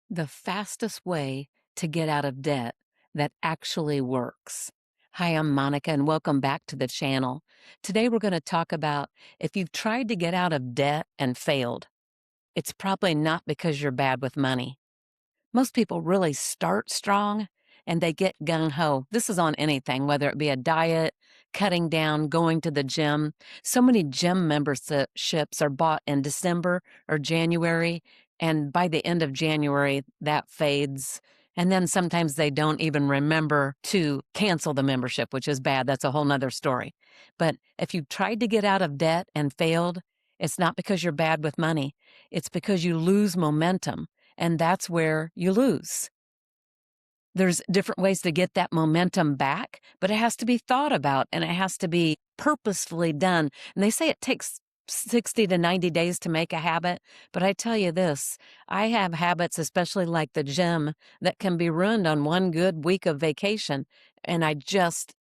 The fastest way to get out of debt that actually works. Hi, I'm Monica, and welcome back to the channel. Today, we're going to talk about if you've tried to get out of debt and failed, it's probably not because you're bad with money. Most people really start strong and they get gung ho. This is on anything, whether it be a diet, cutting down, going to the gym. So many gym memberships are bought in December or January, and by the end of January, that fades. And then sometimes they don't even remember to cancel the membership, which is bad. That's a whole nother story. But if you've tried to get out of debt and failed, it's not because you're bad with money. It's because you lose momentum, and that's where you lose. There's different ways to get that momentum back, but it has to be thought about and it has to be purposefully done. And they say it takes 60 to 90 days to make a habit. But I tell you this, I have habits, especially like the gym, that can be ruined on one good week of vacation. And I just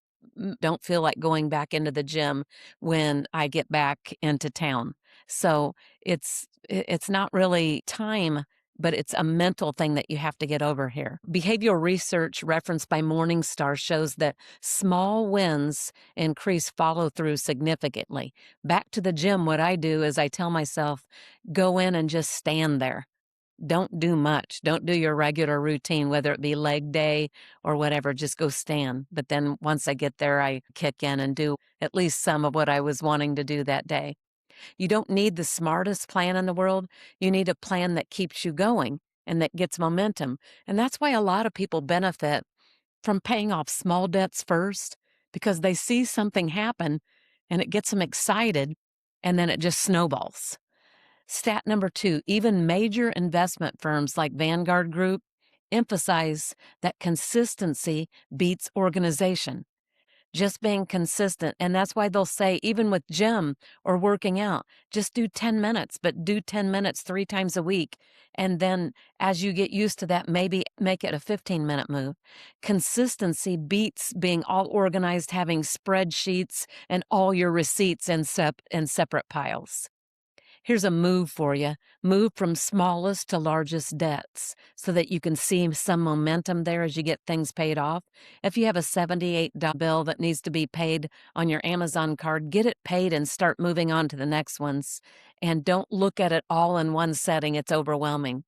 don't feel like going back into the gym when I get back into town. So it's not really time, but it's a mental thing that you have to get over here. Behavioral research referenced by Morningstar shows that small wins increase follow through significantly. Back to the gym, what I do is I tell myself, go in and just stand there. Don't do much. Don't do your regular routine, whether it be leg day or whatever, just go stand. But then once I get there, I kick in and do at least some of what I was wanting to do that day. You don't need the smartest plan in the world. You need a plan that keeps you going and that gets momentum. And that's why a lot of people benefit from paying off small debts first because they see something happen and it gets them excited and then it just snowballs. Stat number two, even major investment firms like Vanguard Group emphasize that consistency beats organization. Just being consistent. And that's why they'll say, even with gym or working out, just do 10 minutes, but do 10 minutes 3 times a week. And then as you get used to that, maybe make it a 15-minute move. Consistency beats being all organized, having spreadsheets and all your receipts in separate piles. Here's a move for you. Move from smallest to largest debts so that you can see some momentum there as you get things paid off. If you have a $78 bill that needs to be paid on your Amazon card, get it paid and start moving on to the next ones. And don't look at it all in one setting. It's overwhelming.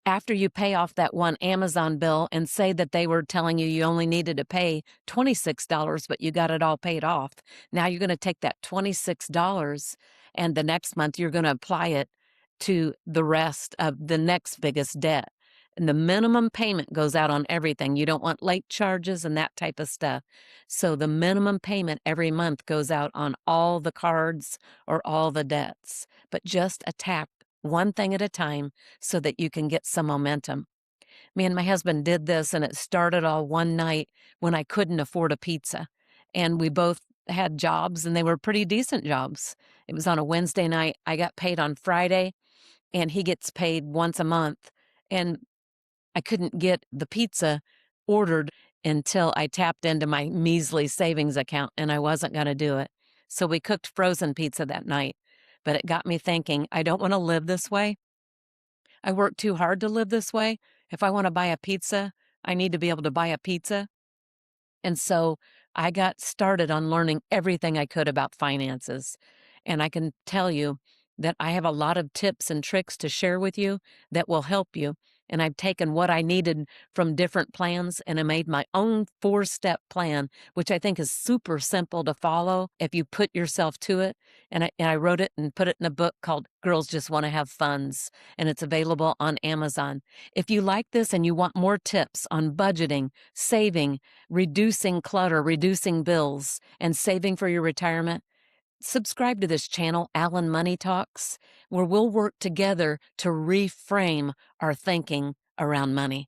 After you pay off that one Amazon bill and say that they were telling you you only needed to pay $26, but you got it all paid off, now you're going to take that $26 and the next month you're going to apply it to the rest of the next biggest debt. And the minimum payment goes out on everything. You don't want late charges and that type of stuff. So the minimum payment every month goes out on all the cards or all the debts. But just attack one thing at a time so that you can get some momentum. Me and my husband did this, and it started all one night when I couldn't afford a pizza. And we both had jobs, and they were pretty decent jobs. It was on a Wednesday night. I got paid on Friday, and he gets paid once a month. And I couldn't get the pizza ordered until I tapped into my measly savings account, and I wasn't going to do it. So we cooked frozen pizza that night. But it got me thinking, I don't want to live this way. I work too hard to live this way. If I want to buy a pizza, I need to be able to buy a pizza. And so I got started on learning everything I could about finances. And I can tell you that I have a lot of tips and tricks to share with you that will help you. And I've taken what I needed from different plans and I made my own 4-step plan, which I think is super simple to follow if you put yourself to it. And I wrote it and put it in a book called Girls Just Want to Have Funds, and it's available on Amazon. If you like this and you want more tips on budgeting, saving, reducing clutter, reducing bills, and saving for your retirement, subscribe to this channel, Alan Money Talks, where we'll work together to reframe our thinking around money.